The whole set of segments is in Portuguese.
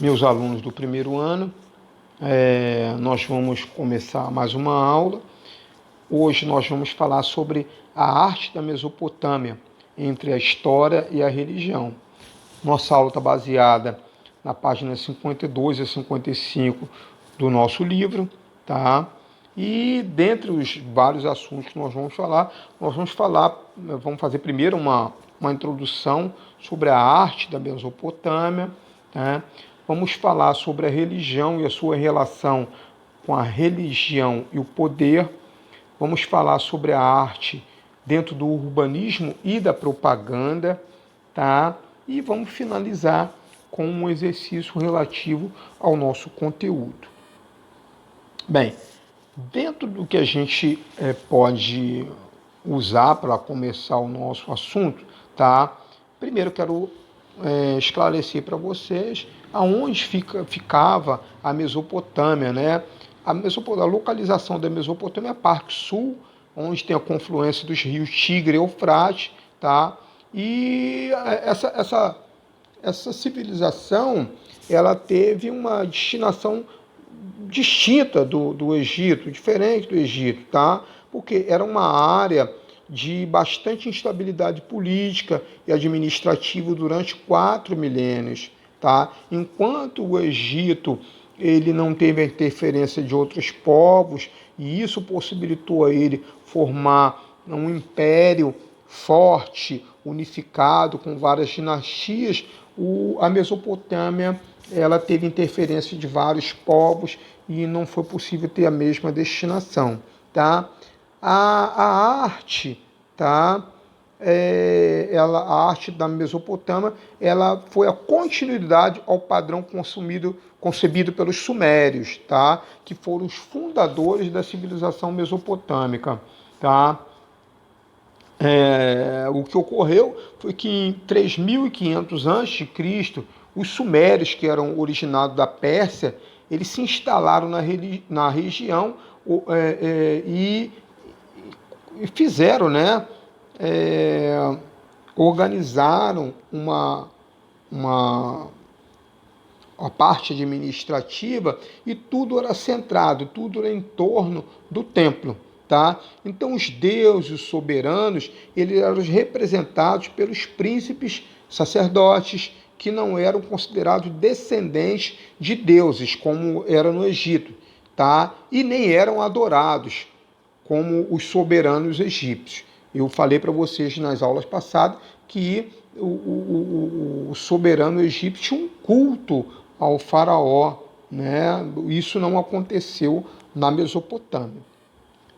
meus alunos do primeiro ano. Nós vamos começar mais uma aula. Hoje nós vamos falar sobre a arte da Mesopotâmia, entre a história e a religião. Nossa aula está baseada na página 52 a 55 do nosso livro, tá? E dentre os vários assuntos que nós vamos vamos fazer primeiro uma introdução sobre a arte da Mesopotâmia, tá? Vamos falar sobre a religião e a sua relação com a religião e o poder. Vamos falar sobre a arte dentro do urbanismo e da propaganda, tá? E vamos finalizar com um exercício relativo ao nosso conteúdo. Bem, dentro do que a gente pode usar para começar o nosso assunto, tá? Primeiro quero esclarecer para vocês aonde ficava a Mesopotâmia, né? A localização da Mesopotâmia é a parte sul, onde tem a confluência dos rios Tigre e Eufrates, tá? E essa civilização, ela teve uma destinação distinta do Egito, diferente do Egito, tá? Porque era uma área de bastante instabilidade política e administrativa durante 4 milênios, tá? Enquanto o Egito ele não teve a interferência de outros povos, e isso possibilitou a ele formar um império forte, unificado, com várias dinastias. A Mesopotâmia ela teve interferência de vários povos e não foi possível ter a mesma destinação, tá? A arte, tá? A arte da Mesopotâmia, ela foi a continuidade ao padrão concebido pelos sumérios, tá? Que foram os fundadores da civilização mesopotâmica, tá? O que ocorreu foi que em 3500 a.C., os sumérios, que eram originados da Pérsia, eles se instalaram na região e fizeram, né, organizaram a parte administrativa, e tudo era centrado, tudo era em torno do templo. Tá? Então os deuses soberanos, eles eram representados pelos príncipes sacerdotes, que não eram considerados descendentes de deuses, como era no Egito, tá? E nem eram adorados, como os soberanos egípcios. Eu falei para vocês nas aulas passadas que o soberano egípcio tinha um culto ao faraó, né? Isso não aconteceu na Mesopotâmia.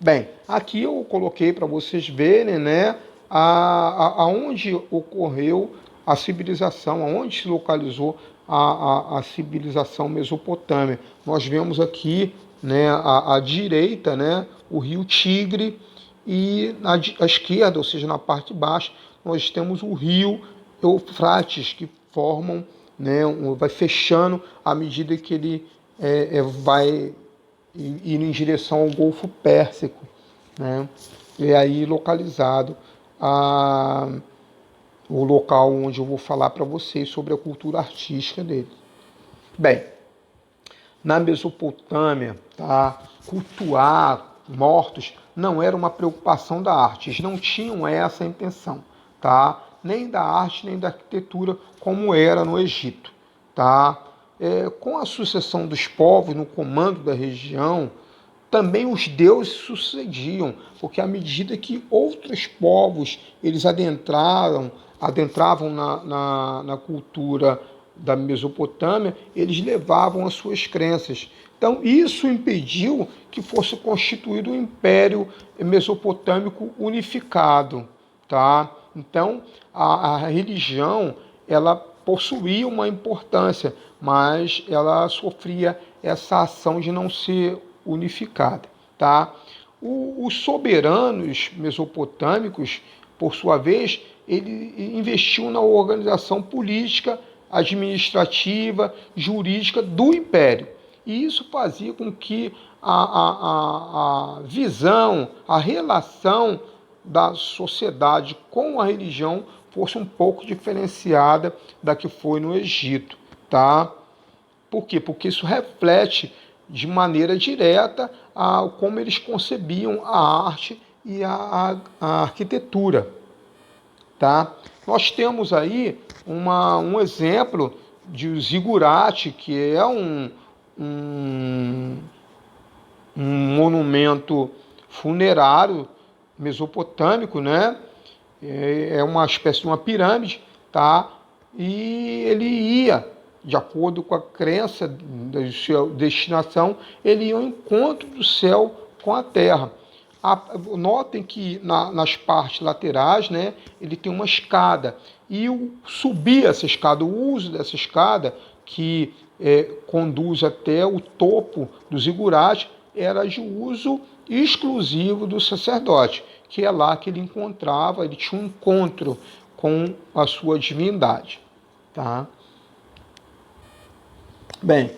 Bem, aqui eu coloquei para vocês verem, né, aonde ocorreu a civilização, aonde se localizou a civilização mesopotâmia. Nós vemos aqui, né, à direita, né, o rio Tigre, e à esquerda, ou seja, na parte de baixo, nós temos o rio Eufrates, que formam, né, vai fechando à medida que ele vai indo em direção ao Golfo Pérsico, né? E aí localizado o local onde eu vou falar para vocês sobre a cultura artística dele. Bem, na Mesopotâmia, tá, cultuar mortos não era uma preocupação da arte, eles não tinham essa intenção, tá? Nem da arte, nem da arquitetura, como era no Egito, tá? Com a sucessão dos povos no comando da região, também os deuses sucediam, porque à medida que outros povos eles adentravam na cultura da Mesopotâmia, eles levavam as suas crenças. Então, isso impediu que fosse constituído um império mesopotâmico unificado, tá? Então, a religião, ela possuía uma importância, mas ela sofria essa ação de não ser unificada, tá? Os soberanos mesopotâmicos, por sua vez, ele investiu na organização política, administrativa, jurídica do império. E isso fazia com que a visão, a relação da sociedade com a religião fosse um pouco diferenciada da que foi no Egito, tá? Por quê? Porque isso reflete de maneira direta como eles concebiam a arte e a arquitetura. Tá? Nós temos aí um exemplo de zigurate, que é um, um monumento funerário mesopotâmico, né? É uma espécie de uma pirâmide, tá? E ele ia, de acordo com a crença da sua destinação, ele ia ao encontro do céu com a terra. Notem que nas partes laterais, né, ele tem uma escada. E subir essa escada, o uso dessa escada, que conduz até o topo do zigurate, era de uso exclusivo do sacerdote, que é lá que ele encontrava, ele tinha um encontro com a sua divindade. Tá? Bem,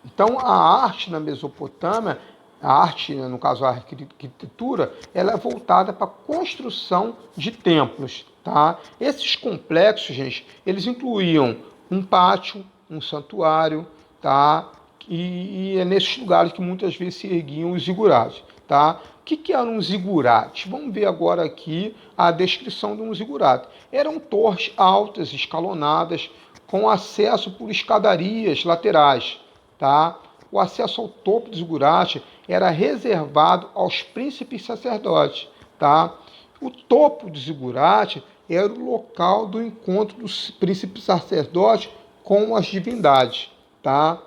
então a arte na Mesopotâmia, a arte, no caso a arquitetura, ela é voltada para a construção de templos. Tá? Esses complexos, gente, eles incluíam um pátio, um santuário, tá? E é nesses lugares que muitas vezes se erguiam os zigurates. Tá? O que era um zigurate? Vamos ver agora aqui a descrição de um zigurate. Eram torres altas, escalonadas, com acesso por escadarias laterais. Tá? O acesso ao topo do zigurate era reservado aos príncipes sacerdotes. Tá? O topo do zigurate era o local do encontro dos príncipes sacerdotes com as divindades. Tá?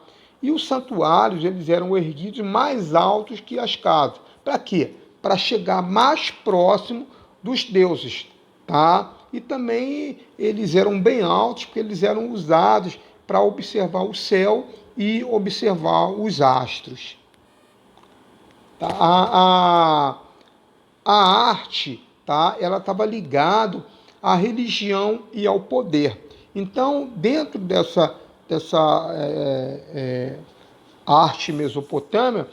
E os santuários eles eram erguidos mais altos que as casas. Para quê? Para chegar mais próximo dos deuses. Tá? E também eles eram bem altos, porque eles eram usados para observar o céu e observar os astros. Tá? A arte, tá? Ela estava ligada à religião e ao poder. Então, dentro dessa arte mesopotâmica,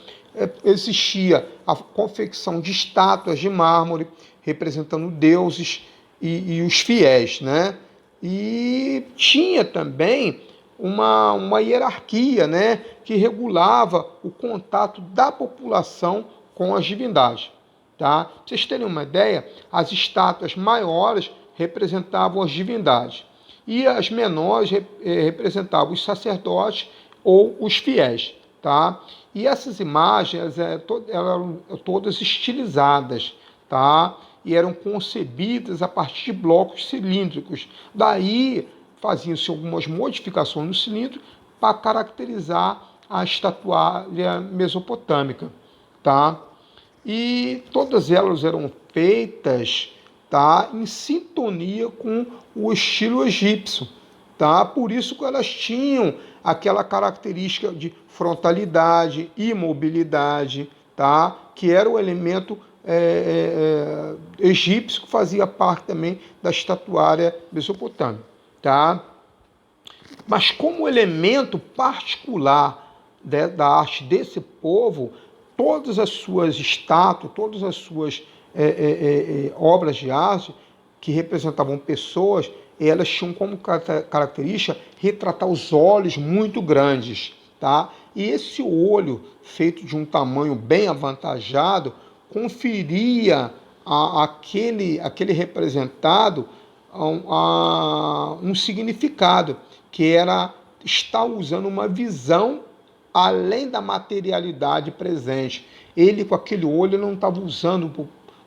existia a confecção de estátuas de mármore representando deuses e os fiéis, né? E tinha também uma hierarquia, né, que regulava o contato da população com as divindades. Tá? Pra vocês terem uma ideia, as estátuas maiores representavam as divindades e as menores representavam os sacerdotes ou os fiéis. Tá? E essas imagens eram todas estilizadas, tá? E eram concebidas a partir de blocos cilíndricos. Daí faziam-se algumas modificações no cilindro para caracterizar a estatuária mesopotâmica. Tá? E todas elas eram feitas, tá, em sintonia com o estilo egípcio. Tá? Por isso que elas tinham aquela característica de frontalidade, imobilidade, tá? Que era o elemento egípcio que fazia parte também da estatuária mesopotâmica. Tá? Mas como elemento particular da arte desse povo, todas as suas estátuas, todas as suas obras de arte que representavam pessoas, elas tinham como característica retratar os olhos muito grandes. Tá? E esse olho, feito de um tamanho bem avantajado, conferia àquele representado um significado, que era estar usando uma visão além da materialidade presente. Ele, com aquele olho, não estava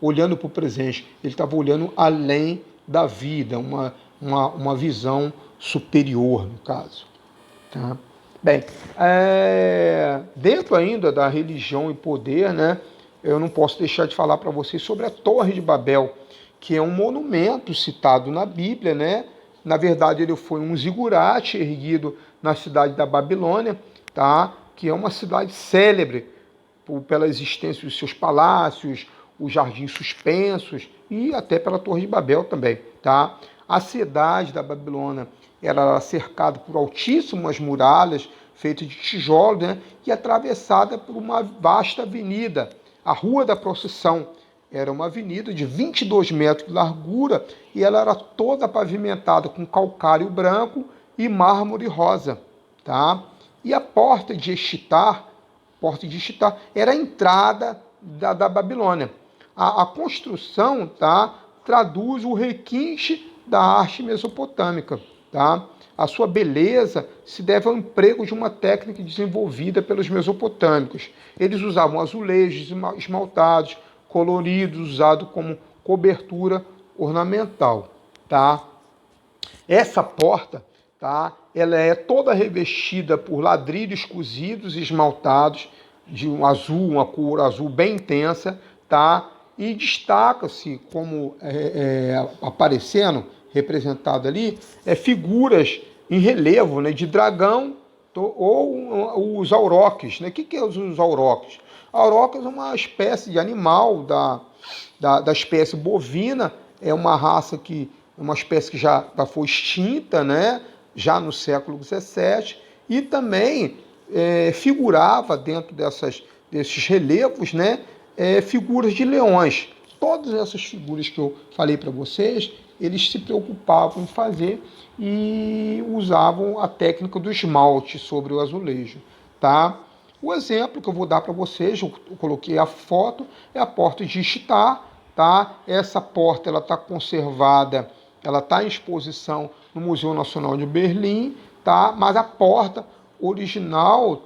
olhando para o presente, ele estava olhando além da vida, uma visão superior, no caso. Tá? Bem, dentro ainda da religião e poder, né, eu não posso deixar de falar para vocês sobre a Torre de Babel, que é um monumento citado na Bíblia, né? Na verdade, ele foi um zigurate erguido na cidade da Babilônia, tá? Que é uma cidade célebre pela existência dos seus palácios, os jardins suspensos e até pela Torre de Babel também. Tá? A cidade da Babilônia era cercada por altíssimas muralhas feitas de tijolo, né? E atravessada por uma vasta avenida, a Rua da Procissão. Era uma avenida de 22 metros de largura e ela era toda pavimentada com calcário branco e mármore rosa, tá? E a porta de Eshitar era a entrada da Babilônia. A construção, tá, traduz o requinte da arte mesopotâmica, tá? A sua beleza se deve ao emprego de uma técnica desenvolvida pelos mesopotâmicos. Eles usavam azulejos esmaltados, coloridos, usados como cobertura ornamental, tá? Essa porta, tá, ela é toda revestida por ladrilhos cozidos e esmaltados de um azul, uma cor azul bem intensa, tá? E destaca-se como aparecendo, representado ali, figuras em relevo, né, de dragão ou os auroques. Né? O que é os auroques? Auroques é uma espécie de animal da espécie bovina, é uma raça que é uma espécie que já foi extinta, né? Já no século XVII, e também figurava dentro desses relevos, né? Figuras de leões. Todas essas figuras que eu falei para vocês, eles se preocupavam em fazer e usavam a técnica do esmalte sobre o azulejo, tá? O exemplo que eu vou dar para vocês, eu coloquei a foto, é a porta de Eshitar, tá? Essa porta ela está conservada, ela está em exposição no Museu Nacional de Berlim, tá? Mas a porta original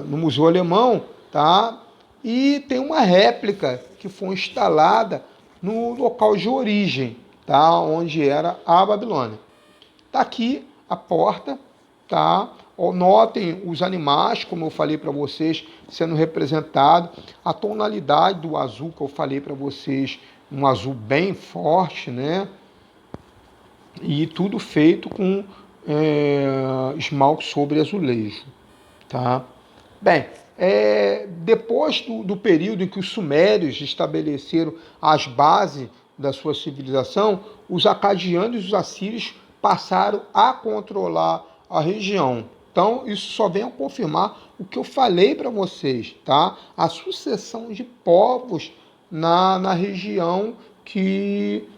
no Museu Alemão, tá? E tem uma réplica que foi instalada no local de origem, tá? Onde era a Babilônia. Tá aqui a porta, tá? Notem os animais, como eu falei para vocês, sendo representados, a tonalidade do azul que eu falei para vocês, um azul bem forte, né? E tudo feito com esmalte sobre azulejo, tá? Bem, depois do período em que os sumérios estabeleceram as bases da sua civilização, os acadianos e os assírios passaram a controlar a região. Então, isso só vem a confirmar o que eu falei para vocês, tá? A sucessão de povos na região que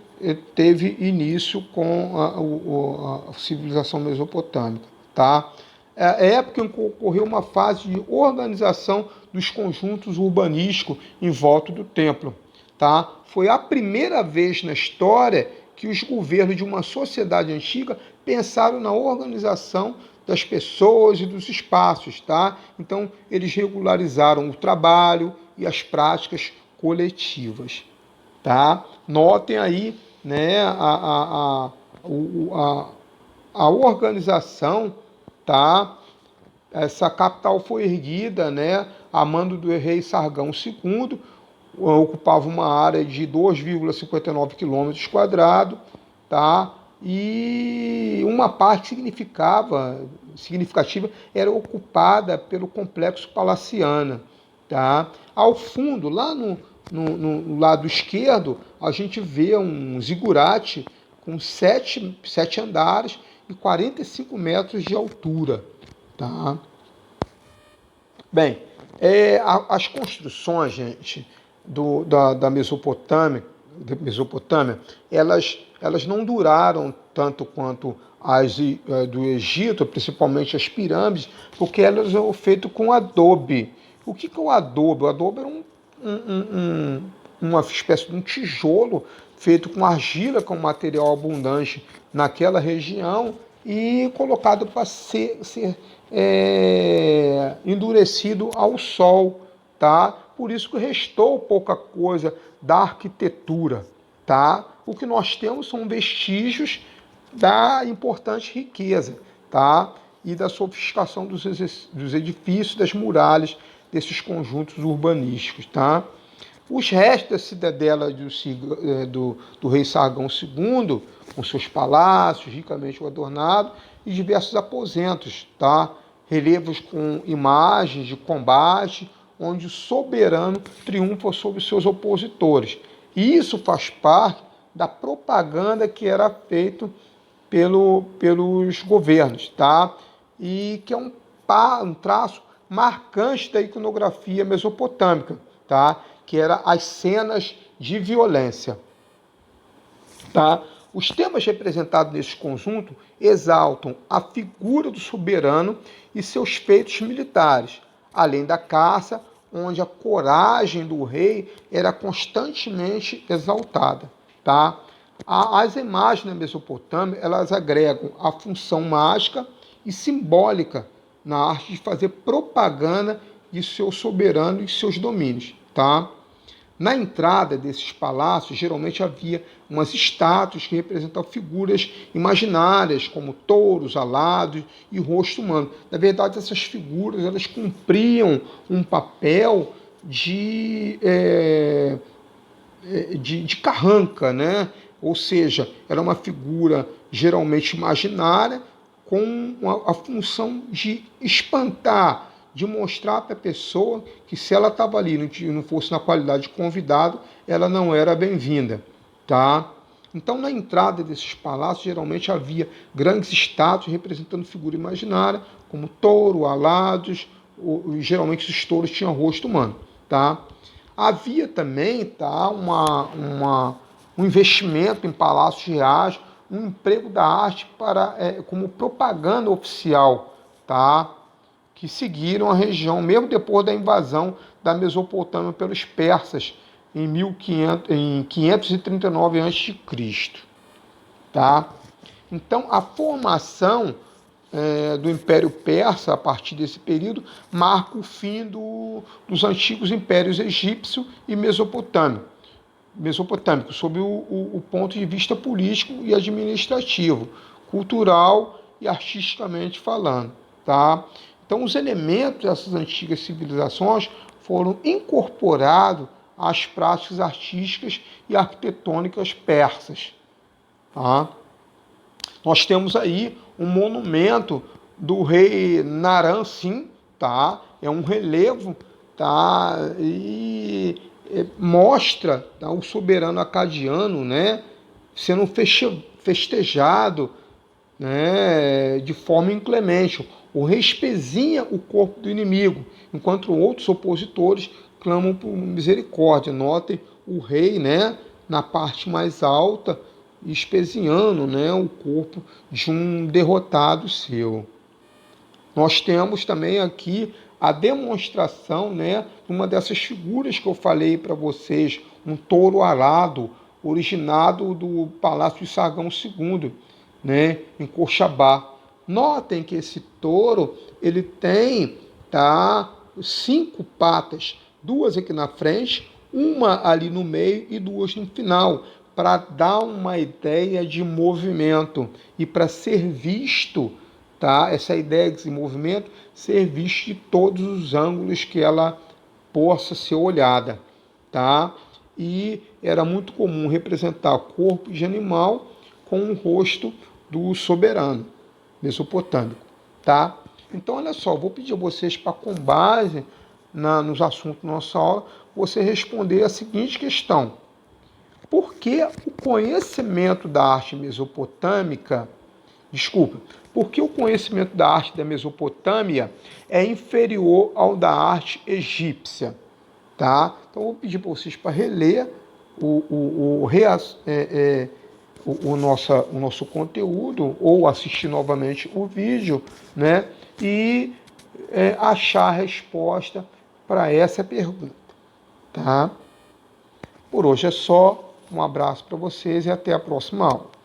teve início com a civilização mesopotâmica, tá? É a época em que ocorreu uma fase de organização dos conjuntos urbanísticos em volta do templo, tá? Foi a primeira vez na história que os governos de uma sociedade antiga pensaram na organização das pessoas e dos espaços, tá? Então, eles regularizaram o trabalho e as práticas coletivas, tá? Notem aí, né, a organização, tá? Essa capital foi erguida, né, a mando do rei Sargão II, ocupava uma área de 2,59 km², tá? E uma parte significativa era ocupada pelo complexo palaciano, tá? Ao fundo, lá no lado esquerdo, a gente vê um zigurate com sete andares e 45 metros de altura, tá? Bem, as construções, gente, da Mesopotâmia, elas não duraram tanto quanto as do Egito, principalmente as pirâmides, porque elas eram feitas com adobe. O que é o adobe? O adobe era uma espécie de um tijolo feito com argila, com material abundante naquela região, e colocado para ser endurecido ao sol, tá? Por isso que restou pouca coisa da arquitetura, tá? O que nós temos são vestígios da importante riqueza, tá? E da sofisticação dos edifícios, das muralhas, desses conjuntos urbanísticos, tá? Os restos da cidadela do rei Sargão II, com seus palácios ricamente adornados e diversos aposentos, tá? Relevos com imagens de combate, onde o soberano triunfa sobre seus opositores. E isso faz parte da propaganda que era feita pelos governos, tá? E que é um traço marcante da iconografia mesopotâmica, tá? Que era as cenas de violência, tá? Os temas representados nesse conjunto exaltam a figura do soberano e seus feitos militares, além da caça, onde a coragem do rei era constantemente exaltada, tá? As imagens na Mesopotâmia, elas agregam a função mágica e simbólica na arte de fazer propaganda de seu soberano e seus domínios, tá? Na entrada desses palácios, geralmente havia umas estátuas que representavam figuras imaginárias, como touros, alados e rosto humano. Na verdade, essas figuras elas cumpriam um papel de carranca, né? Ou seja, era uma figura geralmente imaginária com a função de espantar, de mostrar para a pessoa que se ela estava ali e não fosse na qualidade de convidado, ela não era bem-vinda, tá? Então, na entrada desses palácios, geralmente havia grandes estátuas representando figura imaginária, como touro, alados, geralmente os touros tinham rosto humano, tá? Havia também, tá, um investimento em palácios reais, um emprego da arte como propaganda oficial, tá? Que seguiram a região, mesmo depois da invasão da Mesopotâmia pelos persas em 539 a.C. Tá? Então, a formação do Império Persa, a partir desse período, marca o fim dos antigos impérios egípcio e mesopotâmico, sob o ponto de vista político e administrativo, cultural e artisticamente falando. Tá? Então, os elementos dessas antigas civilizações foram incorporados às práticas artísticas e arquitetônicas persas. Tá? Nós temos aí um monumento do rei Naram Sin, tá? É um relevo, tá? E mostra, tá, o soberano acadiano, né, sendo festejado, né, de forma inclemente. O rei espezinha o corpo do inimigo, enquanto outros opositores clamam por misericórdia. Notem o rei, né, na parte mais alta, espezinhando, né, o corpo de um derrotado seu. Nós temos também aqui a demonstração, né, de uma dessas figuras que eu falei para vocês, um touro alado, originado do Palácio de Sargão II, né, em Corchabá. Notem que esse touro ele tem, tá, 5 patas, 2 aqui na frente, uma ali no meio e 2 no final, para dar uma ideia de movimento e para ser visto, tá, essa ideia de movimento ser visto de todos os ângulos que ela possa ser olhada, tá? E era muito comum representar corpo de animal com o rosto do soberano mesopotâmico, tá? Então, olha só, vou pedir a vocês para, com base nos assuntos da nossa aula, você responder a seguinte questão: por que o conhecimento da arte mesopotâmica, por que o conhecimento da arte da Mesopotâmia é inferior ao da arte egípcia? Tá? Então, eu vou pedir para vocês para reler o nosso conteúdo ou assistir novamente o vídeo, né? E achar a resposta para essa pergunta. Tá? Por hoje é só. Um abraço para vocês e até a próxima aula.